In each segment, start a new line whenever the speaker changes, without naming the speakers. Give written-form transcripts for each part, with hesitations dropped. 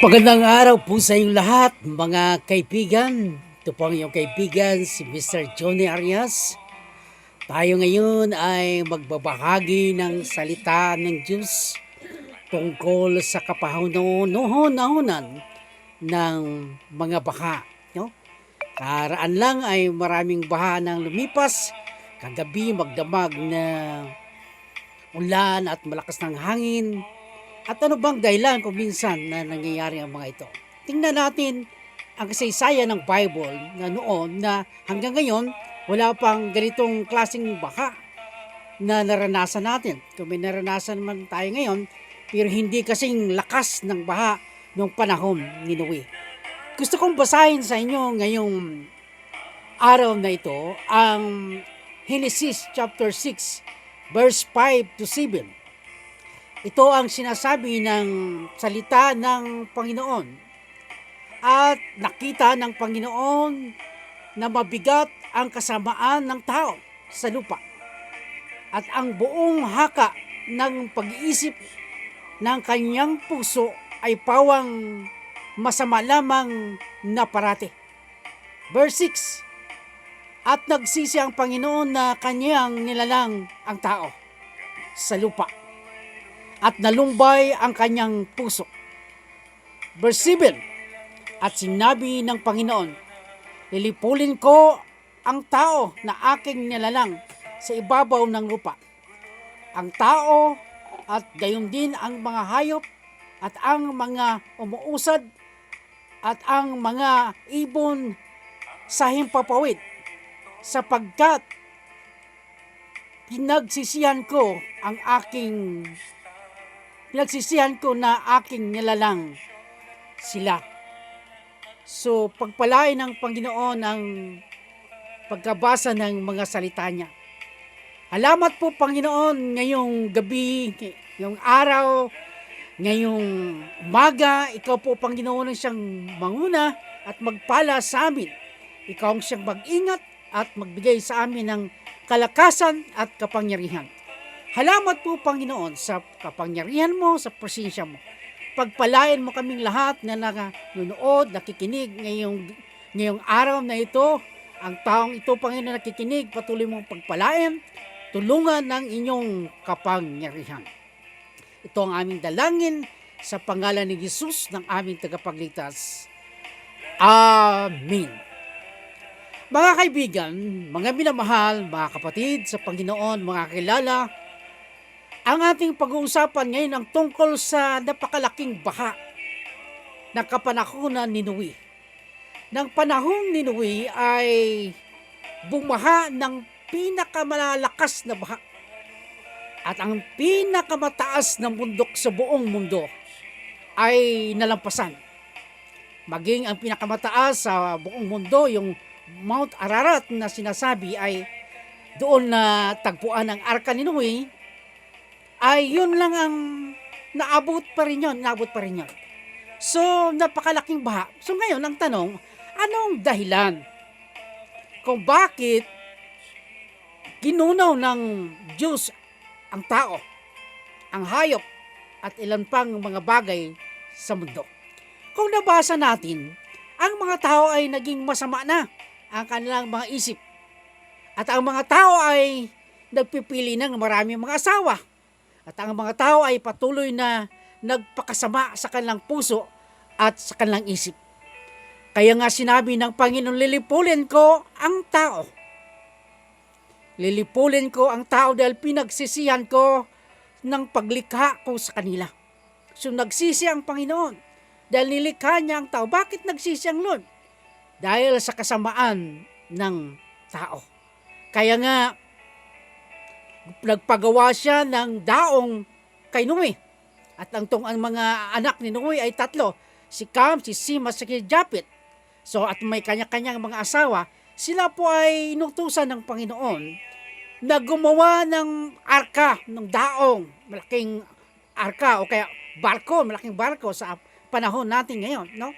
Magandang araw po sa inyong lahat, mga kaibigan. Ito po ang iyong kaibigan, si Mr. Johnny Arias. Tayo ngayon ay magbabahagi ng salita ng Diyos tungkol sa kapahunan ng mga baha. No? Karaan lang ay maraming baha nang lumipas. Kagabi magdamag na ulan at malakas ng hangin. At ano bang dahilan kung minsan na nangyayari ang mga ito? Tingnan natin ang kasaysayan ng Bible na noon na hanggang ngayon wala pang ganitong klaseng baha na naranasan natin. Kung may naranasan man tayo ngayon, pero hindi kasing lakas ng baha noong panahon ni Noe. Gusto kong basahin sa inyo ngayong araw na ito ang Genesis chapter 6 verse 5 to 7. Ito ang sinasabi ng salita ng Panginoon. At nakita ng Panginoon na mabigat ang kasamaan ng tao sa lupa. At ang buong haka ng pag-iisip ng kanyang puso ay pawang masama lamang na parati. Verse 6. At nagsisi ang Panginoon na kanyang nilalang ang tao sa lupa. At nalumbay ang kanyang puso. Verse 7. At sinabi ng Panginoon, lilipulin ko ang tao na aking nilalang sa ibabaw ng lupa. Ang tao at gayon din ang mga hayop at ang mga umuusad at ang mga ibon sa himpapawid, sapagkat pinagsisihan ko na aking nilalang sila. So, pagpalain ng Panginoon ang pagkabasa ng mga salita niya. Salamat po, Panginoon, ngayong gabi, ngayong araw, ngayong umaga. Ikaw po, Panginoon, ang siyang manguna at magpala sa amin. Ikaw ang siyang mag-ingat at magbigay sa amin ng kalakasan at kapangyarihan. Salamat po, Panginoon, sa kapangyarihan mo, sa presensya mo. Pagpalain mo kaming lahat na nanonood, nakikinig ngayong araw na ito. Ang taong ito, Panginoon, nakikinig, patuloy mong pagpalain, tulungan ng inyong kapangyarihan. Ito ang aming dalangin sa pangalan ni Jesus ng aming tagapagligtas. Amen. Mga kaibigan, mga minamahal, mga kapatid sa Panginoon, mga kilala, ang ating pag-uusapan ngayon ang tungkol sa napakalaking baha ng kapanahunan ni Noe. Nang panahon ni Noe ay bumaha ng pinakamalalakas na baha at ang pinakamataas na bundok sa buong mundo ay nalampasan. Maging ang pinakamataas sa buong mundo, yung Mount Ararat na sinasabi ay doon na tagpuan ang arka ni Noe, ay yun lang ang naabot pa rin yun. So, napakalaking baha. So, ngayon, ang tanong, anong dahilan kung bakit ginunaw ng Diyos ang tao, ang hayop, at ilan pang mga bagay sa mundo? Kung nabasa natin, ang mga tao ay naging masama na ang kanilang mga isip. At ang mga tao ay nagpipili ng maraming mga asawa. At ang mga tao ay patuloy na nagpakasama sa kanilang puso at sa kanilang isip. Kaya nga sinabi ng Panginoon, lilipulin ko ang tao. Lilipulin ko ang tao dahil pinagsisihan ko ng paglikha ko sa kanila. So nagsisi ang Panginoon dahil nilikha niya ang tao. Bakit nagsisi ang Lord? Dahil sa kasamaan ng tao. Kaya nga, nagpagawa siya ng daong kay Noe. At ang mga anak ni Noe ay 3. Si Cam, si Sim, at si Japet. So at may kanya-kanyang mga asawa. Sila po ay inutusan ng Panginoon na gumawa ng arka, ng daong, malaking arka o kaya barko, malaking barko sa panahon natin ngayon. No?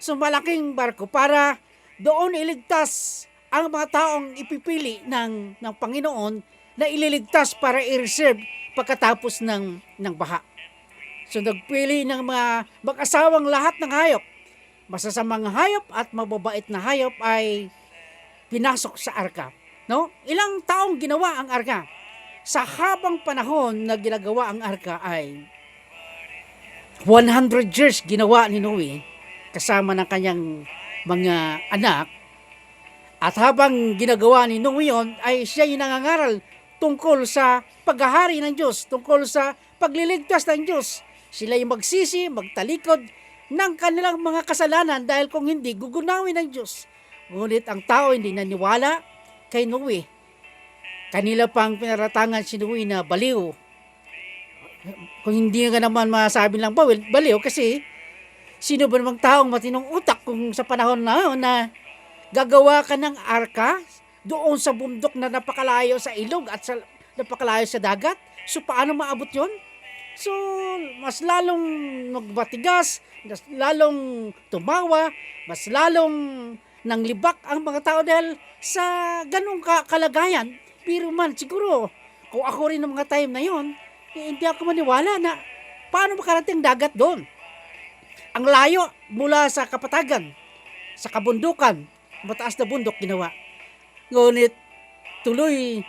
So malaking barko para doon iligtas ang mga taong ipipili ng Panginoon na ililigtas para i-reserve pagkatapos ng baha. So nagpili ng mga mag-asawang lahat ng hayop. Masasamang hayop at mababait na hayop ay pinasok sa arka. No? Ilang taong ginawa ang arka? Sa habang panahon na ginagawa ang arka ay 100 years ginawa ni Noe kasama ng kanyang mga anak. At habang ginagawa ni Noe yun, ay siya yung nangangaral tungkol sa paghahari ng Diyos, tungkol sa pagliligtas ng Diyos. Sila yung magsisi, magtalikod ng kanilang mga kasalanan dahil kung hindi, gugunawin ng Diyos. Ngunit ang tao hindi naniwala kay Noe. Kanila pang pinaratangan si Noe na baliw. Kung hindi nga naman masabi lang baliw kasi sino ba namang taong matinong utak kung sa panahon na gagawa ka ng arka doon sa bundok na napakalayo sa ilog at sa napakalayo sa dagat. So paano maabot yon? So mas lalong magbatigas, mas lalong tumawa, mas lalong nanglibak ang mga tao dahil sa ganung kalagayan. Pero man siguro kung ako rin ng mga time na yon, hindi ako maniwala na paano makarating dagat doon. Ang layo mula sa kapatagan, sa kabundukan, mataas na bundok ginawa. Ngunit tuloy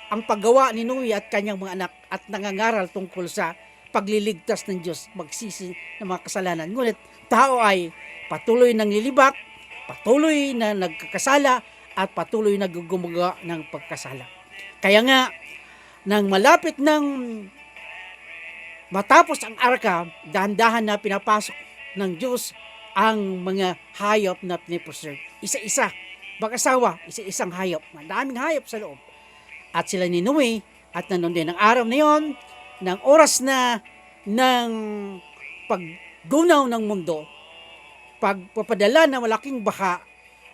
ang paggawa ni Noe at kanyang mga anak at nangangaral tungkol sa pagliligtas ng Diyos, magsisi ng mga kasalanan. Ngunit tao ay patuloy nang lilibak, patuloy na nagkakasala at patuloy na gumagawa ng pagkasala. Kaya nga, nang malapit ng matapos ang arka, dahan-dahan na pinapasok ng Diyos ang mga hayop na pinipreserve. Isa-isa. Mag-asawa, isa-isang hayop. Madaming hayop sa loob. At sila ni Noe, at nanon din ang araw na yon, ng oras na ng paggunaw ng mundo, pagpapadala ng malaking baha,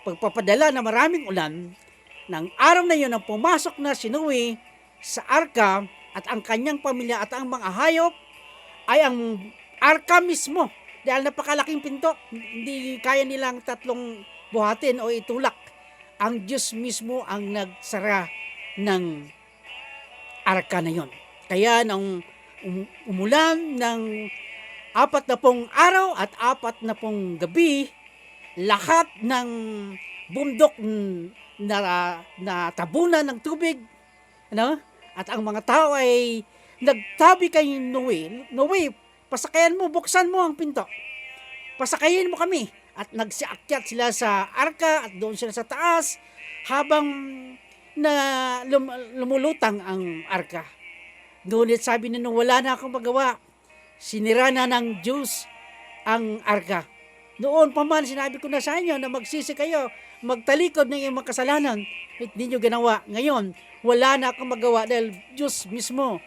pagpapadala ng maraming ulan, ng araw na yon ang pumasok na si Noe sa arka at ang kanyang pamilya at ang mga hayop ay ang arka mismo. Dahil napakalaking pinto, hindi kaya nilang tatlong buhatin o itulak. Ang Diyos mismo ang nagsara ng arka na yon. Kaya nang umulan ng 40 araw at 40 gabi, lahat ng bundok na tabunan ng tubig, ano? At ang mga tao ay nagtabi kay Noe, Noe, pasakayan mo, buksan mo ang pinto. Pasakayin mo kami. At nagsiakyat sila sa arka at doon sila sa taas habang na lumulutang ang arka. Ngunit sabi nila, wala na akong magawa. Sinira na ng Diyos ang arka. Noon pa man, sinabi ko na sa inyo na magsisi kayo, magtalikod ng iyong mga kasalanan. Hindi nyo ginawa. Ngayon, wala na akong magawa dahil Diyos mismo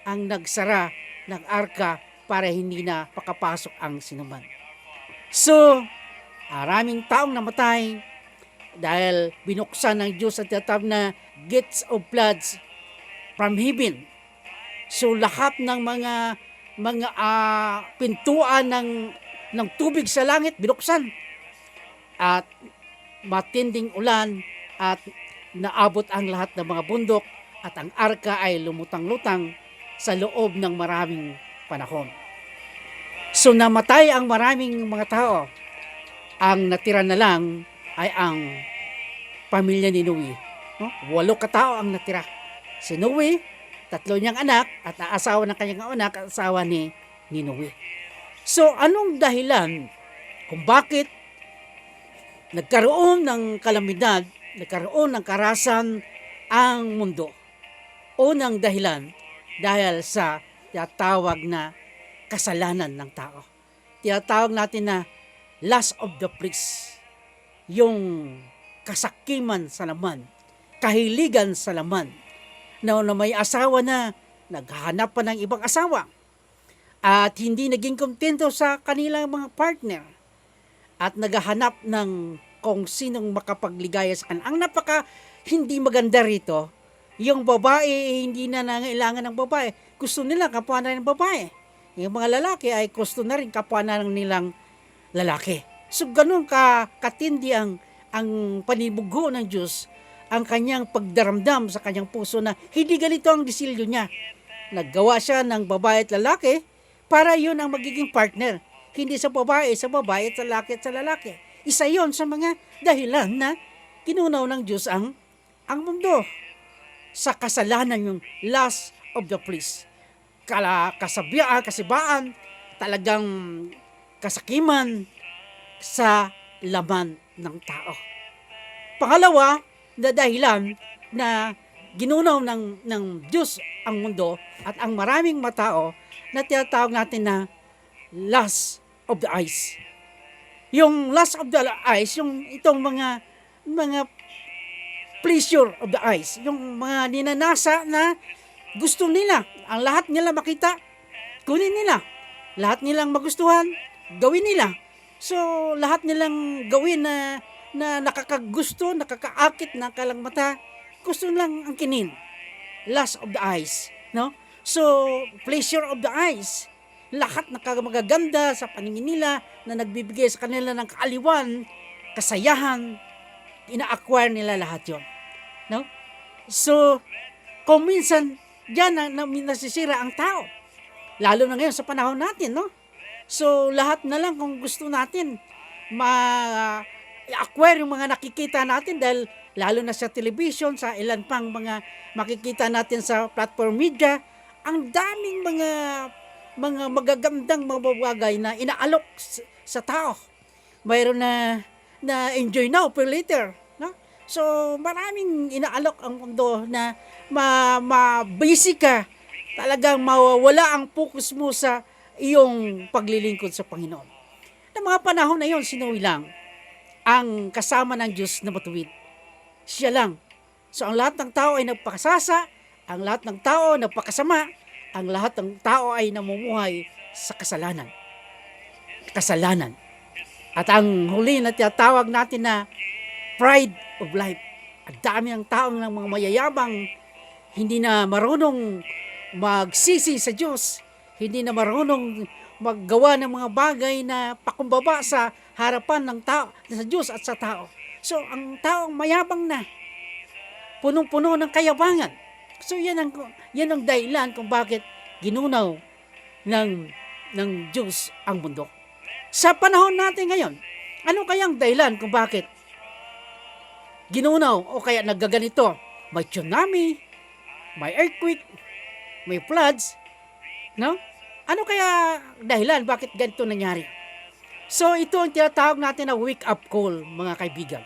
ang nagsara ng arka para hindi na pakapasok ang sinuman. So, maraming taong namatay dahil binuksan ng Diyos at tinatawag na gates of floods from heaven. So, lahat ng mga pintuan ng tubig sa langit binuksan. At matinding ulan at naabot ang lahat ng mga bundok at ang arka ay lumutang-lutang sa loob ng maraming panahon. So namatay ang maraming mga tao. Ang natira na lang ay ang pamilya ni Noe. No? 8 katao ang natira. Si Noe, 3 niyang anak at asawa ng kanyang anak at asawa ni Noe. So anong dahilan kung bakit nagkaroon ng kalamidad, nagkaroon ng karahasan ang mundo? Unang dahilan dahil sa tinatawag na kasalanan ng tao. Tinatawag natin na lust of the flesh. Yung kasakiman sa laman, kahiligan sa laman. Na may asawa na, naghahanap pa ng ibang asawa. At hindi naging kontento sa kanilang mga partner. At naghahanap ng kung sinong makapagligaya sa kanila. Ang hindi maganda rito, yung babae hindi na nangailangan ng babae. Gusto nila kapwa na ng babae. Yung mga lalaki ay gusto na rin kapwa na nilang lalaki. So ganun katindi ang panibugo ng Diyos, ang kanyang pagdaramdam sa kanyang puso na hindi ganito ang disilyo niya. Naggawa siya ng babae at lalaki para yun ang magiging partner. Hindi sa babae at sa lalaki at sa lalaki. Isa yon sa mga dahilan na kinunaw ng Diyos ang mundo. Sa kasalanan yung lust of the flesh. Kasibaan, talagang kasakiman sa laman ng tao. Pangalawa na dahilan na ginunaw ng Diyos ang mundo at ang maraming matao na tinatawag natin na lust of the eyes. Yung lust of the eyes, yung itong mga pleasure of the eyes, yung mga ninanasa na gusto nila, ang lahat nila makita, kunin nila. Lahat nilang magustuhan, gawin nila. So, lahat nilang gawin na nakakagusto, nakakaakit ng kalang mata, gusto lang ang kinin. Lust of the eyes, no? So, pleasure of the eyes. Lahat magaganda sa paningin nila na nagbibigay sa kanila ng kaaliwan, kasayahan, ina-acquire nila lahat yon, no? So, kung minsan diyan nasisira ang tao. Lalo na ngayon sa panahon natin, no? So, lahat na lang kung gusto natin acquire yung mga nakikita natin dahil lalo na sa television, sa ilan pang mga makikita natin sa platform media, ang daming mga magagandang mga bagay na inaalok sa tao. Mayroon na enjoy now, pay later, no? So, maraming inaalok ang mundo na busy ka, talagang mawawala ang focus mo sa iyong paglilingkod sa Panginoon. Ng mga panahon na yon, sinuwi lang ang kasama ng Diyos na matuwid. Siya lang. So, ang lahat ng tao ay nagpakasasa, ang lahat ng tao nagpakasama, ang lahat ng tao ay namumuhay sa kasalanan. Kasalanan. At ang huli na tinatawag natin na pride of life. Ang dami ng taong ng mga mayayabang, hindi na marunong magsisi sa Diyos, hindi na marunong maggawa ng mga bagay na pakumbaba sa harapan ng tao, sa Diyos at sa tao. So, ang taong mayabang na, punong-puno ng kayabangan. So, yan ang dahilan kung bakit ginunaw ng Diyos ang mundo. Sa panahon natin ngayon, ano kayang dahilan kung bakit ginunaw o kaya naggaganito? May tsunami, may earthquake, may floods, no? Ano kaya dahilan bakit ganito nangyari? So, ito ang tinatawag natin na wake-up call, mga kaibigan.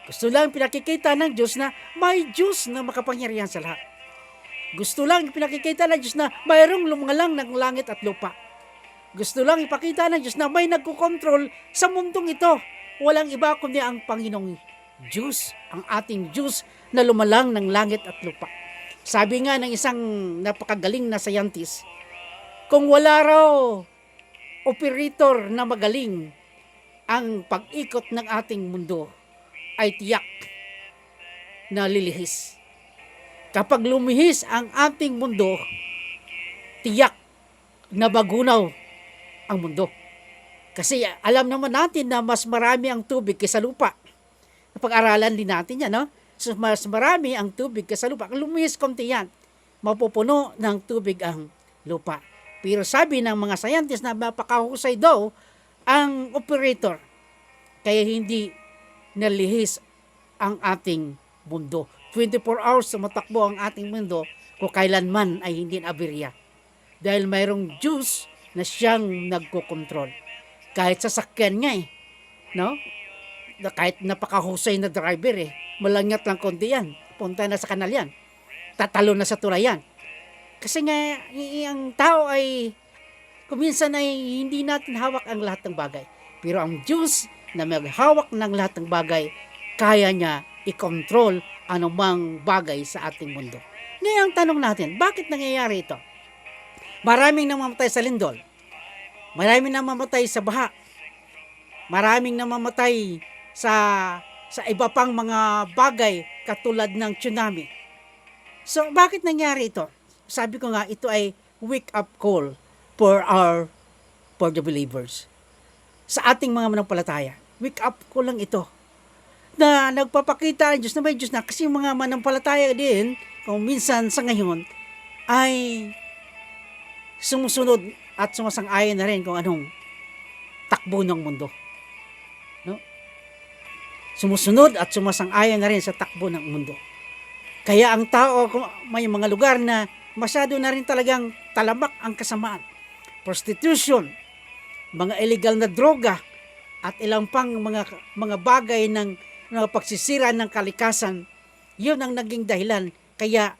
Gusto lang pinakikita ng Diyos na may Diyos na makapangyarihan sa lahat. Gusto lang pinakikita ng Diyos na mayroong lumangalang ng langit at lupa. Gusto lang ipakita ng Diyos na may nagkukontrol sa mundong ito. Walang iba kundi ang Panginoong Diyos, ang ating Diyos na lumalang ng langit at lupa. Sabi nga ng isang napakagaling na scientist, kung wala raw operator na magaling, ang pag-ikot ng ating mundo ay tiyak na lilihis. Kapag lumihis ang ating mundo, tiyak na bagunaw ang mundo. Kasi alam naman natin na mas marami ang tubig kaysa lupa. Napag-aralan din natin yan, no? So, mas marami ang tubig kaysa lupa. Kung lumihis konti yan, mapupuno ng tubig ang lupa. Pero sabi ng mga scientists na mapakahusay daw ang operator. Kaya hindi nalihis ang ating mundo. 24 hours sumatakbo ang ating mundo kung kailanman ay hindi na-aberya. Dahil mayroong Diyos na siyang nagkokontrol. Kahit sasakyan nga no? Kahit napakahusay na driver malangyat lang konti yan. Punta na sa kanal yan. Tatalo na sa tulayan. Kasi nga, ang tao ay, kuminsan ay hindi natin hawak ang lahat ng bagay. Pero ang Diyos na maghawak ng lahat ng bagay, kaya niya i-control anumang bagay sa ating mundo. Ngayon, ang tanong natin, bakit nangyayari ito? Maraming namamatay sa lindol. Maraming namamatay sa baha. Maraming namamatay sa iba pang mga bagay katulad ng tsunami. So, bakit nangyari ito? Sabi ko nga, ito ay wake-up call for the believers. Sa ating mga manampalataya, wake-up call lang ito. Na nagpapakita ng Diyos na may Diyos na, kasi mga manampalataya din, kung minsan sa ngayon, ay sumusunod at sumasang-ayon na rin kung anong takbo ng mundo. No? Sumusunod at sumasang-ayon na rin sa takbo ng mundo. Kaya ang tao, may mga lugar na masyado na rin talagang talamak ang kasamaan. Prostitution, mga illegal na droga, at ilang pang mga bagay ng pagsisira ng kalikasan, yun ang naging dahilan. Kaya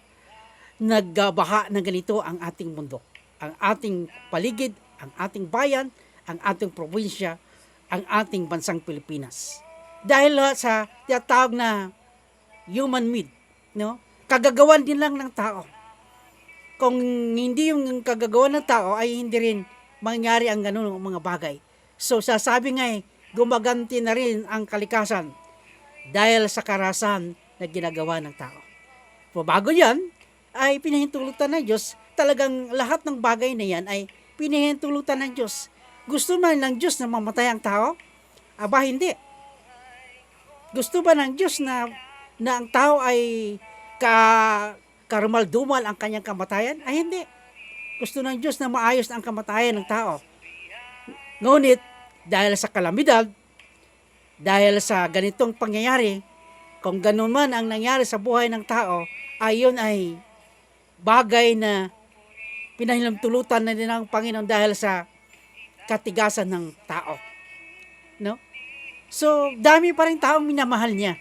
nagbaha ng ganito ang ating mundo, ang ating paligid, ang ating bayan, ang ating probinsya, ang ating bansang Pilipinas. Dahil sa tinatawag na human made, no? Kagagawan din lang ng tao. Kung hindi yung kagagawan ng tao, ay hindi rin mangyari ang ganun mga bagay. So sasabi nga gumaganti na rin ang kalikasan dahil sa karahasan na ginagawa ng tao. So bago yan, ay pinahintulutan ng Diyos. Talagang lahat ng bagay na yan ay pinahintulutan ng Diyos. Gusto man ng Diyos na mamatay ang tao? Aba, hindi. Gusto ba ng Diyos na ang tao ay karumal-dumal ang kanyang kamatayan? Ay, hindi. Gusto ng Diyos na maayos ang kamatayan ng tao. Ngunit, dahil sa kalamidad, dahil sa ganitong pangyayari, kung ganun man ang nangyari sa buhay ng tao, ayon ay bagay na pinahintulutan na din ng Panginoon dahil sa katigasan ng tao. No? So, dami pa rin taong minamahal niya.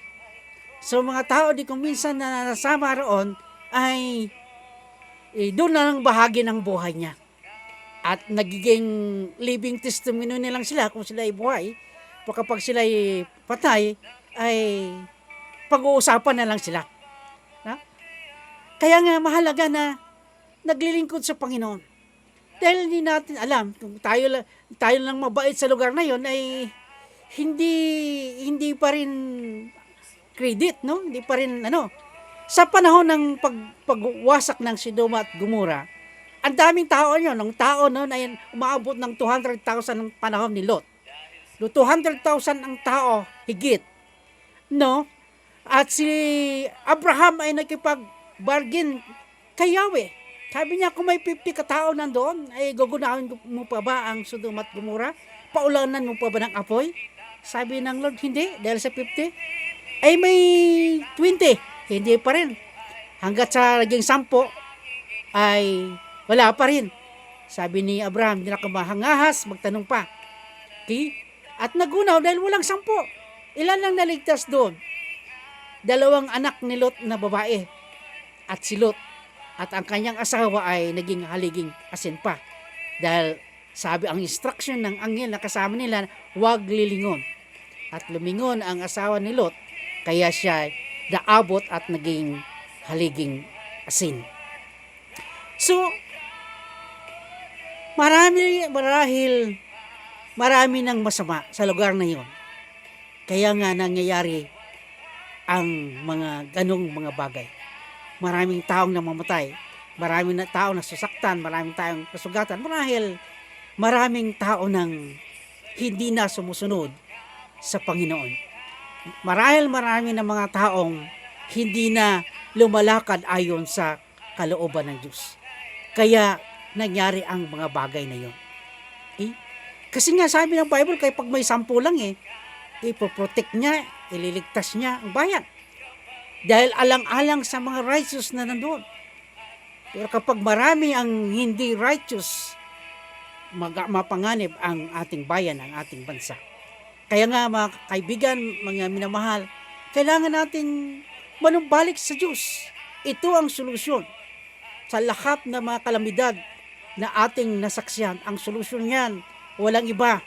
So, mga tao di kung minsan na nasama roon ay doon na lang bahagi ng buhay niya. At nagiging living testimony nilang sila kung sila ay buhay. Kapag sila ay patay, ay pag-uusapan na lang sila. Na? Kaya nga mahalaga na naglilingkod sa Panginoon. Dahil hindi natin alam kung tayo lang mabait sa lugar na yon ay hindi pa rin credit, no? Hindi pa rin sa panahon ng pagwasak ng Sodoma at Gomora, ang daming tao yun. Ang tao noon ay umaabot ng 200,000 ng panahon ni Lot. 200,000 ang tao, higit. No? At si Abraham ay nakipag-bargain kay Yahweh. Sabi niya, kung may 50 katao nandoon, ay gugunawin mo pa ba ang Sodoma at Gomora? Paulanan mo pa ba ng apoy? Sabi ng Lord, hindi. Dahil sa 50, ay may 20. Hindi pa rin. Hanggat sa naging 10, ay wala pa rin. Sabi ni Abraham, hindi na kamahangahas, magtanong pa. Okay? At nagunaw dahil walang 10. Ilan lang naligtas doon? 2 anak ni Lot na babae at si Lot. At ang kanyang asawa ay naging haliging asin pa. Dahil sabi ang instruction ng anghel na kasama nila, huwag lilingon. At lumingon ang asawa ni Lot, kaya siya naabot at naging haliging asin. So, marami ng masama sa lugar na yon. Kaya nga nangyayari ang mga ganong mga bagay. Maraming taong namamatay, maraming taong nasusaktan, maraming taong nasugatan, maraming tao nang hindi na sumusunod sa Panginoon. Marami na mga taong hindi na lumalakad ayon sa kalooban ng Diyos. Kaya nangyari ang mga bagay na yon. Okay? Kasi nga sabi ng Bible, kaya pag may 10 lang ipoprotect niya, ililigtas niya ang bayan. Dahil alang-alang sa mga righteous na nandoon. Pero kapag marami ang hindi righteous, mapanganib ang ating bayan, ang ating bansa. Kaya nga mga kaibigan, mga minamahal, kailangan nating manumbalik sa Diyos. Ito ang solusyon sa lahat ng mga kalamidad na ating nasaksihan. Ang solusyon niyan, walang iba,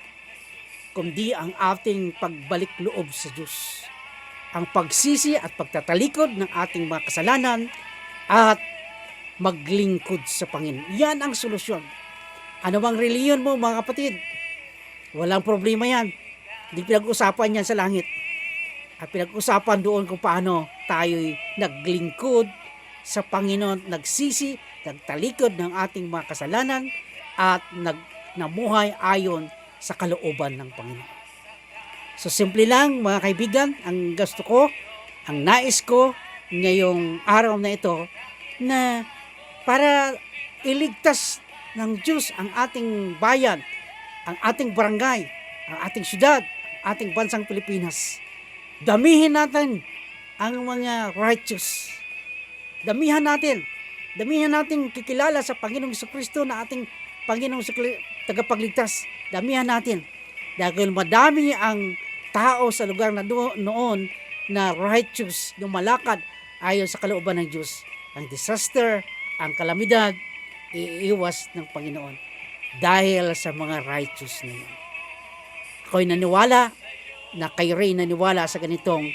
kundi ang ating pagbalik loob sa Diyos. Ang pagsisi at pagtatalikod ng ating mga kasalanan at maglingkod sa Panginoon. Yan ang solusyon. Ano bang reliyon mo mga kapatid? Walang problema yan. Hindi pinag-usapan yan sa langit. At pinag-usapan doon kung paano tayo'y naglingkod sa Panginoon, nagsisi, nagtalikod ng ating mga kasalanan at namuhay ayon sa kalooban ng Panginoon. So simple lang mga kaibigan, ang gusto ko, ang nais ko ngayong araw na ito na para iligtas ng Diyos ang ating bayan, ang ating barangay, ang ating syudad, ang ating bansang Pilipinas. Damihin natin ang mga righteous. Damihan natin kikilala sa Panginoong Jesucristo na ating Panginoong tagapagligtas. Damihan natin. Dahil madami ang tao sa lugar na noon na righteous, lumalakad ayon sa kalooban ng Diyos. Ang disaster, ang kalamidad, iiwas ng Panginoon dahil sa mga righteous na yun. Ako'y naniwala na kayo rin naniwala sa ganitong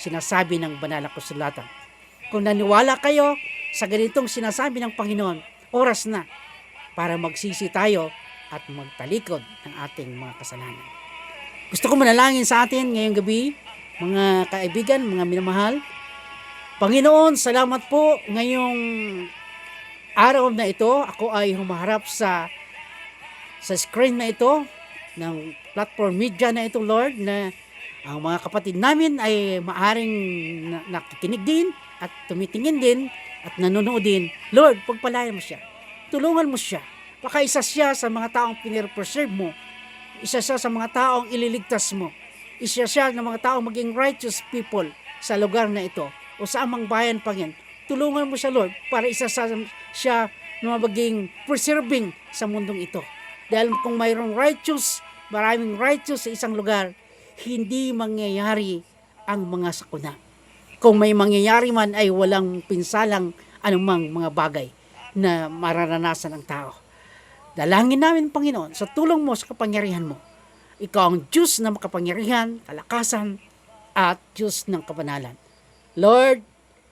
sinasabi ng banal na kasulatan. Kung naniwala kayo sa ganitong sinasabi ng Panginoon, oras na para magsisi tayo at magtalikod ng ating mga kasalanan. Gusto ko manalangin sa atin ngayong gabi, mga kaibigan, mga minamahal. Panginoon, salamat po ngayong araw na ito. Ako ay humaharap sa screen na ito ng platform media na ito, Lord, na ang mga kapatid namin ay maaring nakikinig din at tumitingin din at nanonood din. Lord, pagpalayan mo siya. Tulungan mo siya. Baka isa siya sa mga taong pinire-preserve mo. Isa siya sa mga taong ililigtas mo. Isa siya ng mga taong maging righteous people sa lugar na ito o sa amang bayan, Panginoon. Tulungan mo siya, Lord, para isa siya na maging preserving sa mundong ito. Dahil kung mayroong righteous, maraming righteous sa isang lugar, hindi mangyayari ang mga sakuna. Kung may mangyayari man ay walang pinsalang anumang mga bagay na mararanasan ng tao. Dalangin namin, Panginoon, sa tulong mo sa kapangyarihan mo. Ikaw ang Diyos na makapangyarihan, kalakasan, at Diyos ng kabanalan. Lord,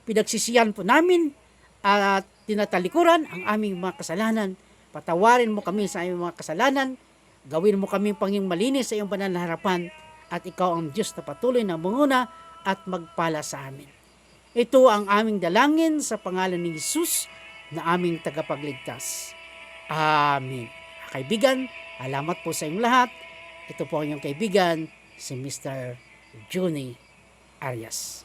pinagsisiyan po namin at tinatalikuran ang aming mga kasalanan. Patawarin mo kami sa aming mga kasalanan. Gawin mo kami Panginoong malinis sa iyong banal na harapan. At ikaw ang Diyos na patuloy na manguna at magpala sa amin. Ito ang aming dalangin sa pangalan ni Jesus na aming tagapagligtas. Amen. Kaibigan, alamat po sa inyong lahat. Ito po ang inyong kaibigan, si Mr. Johnny Arias.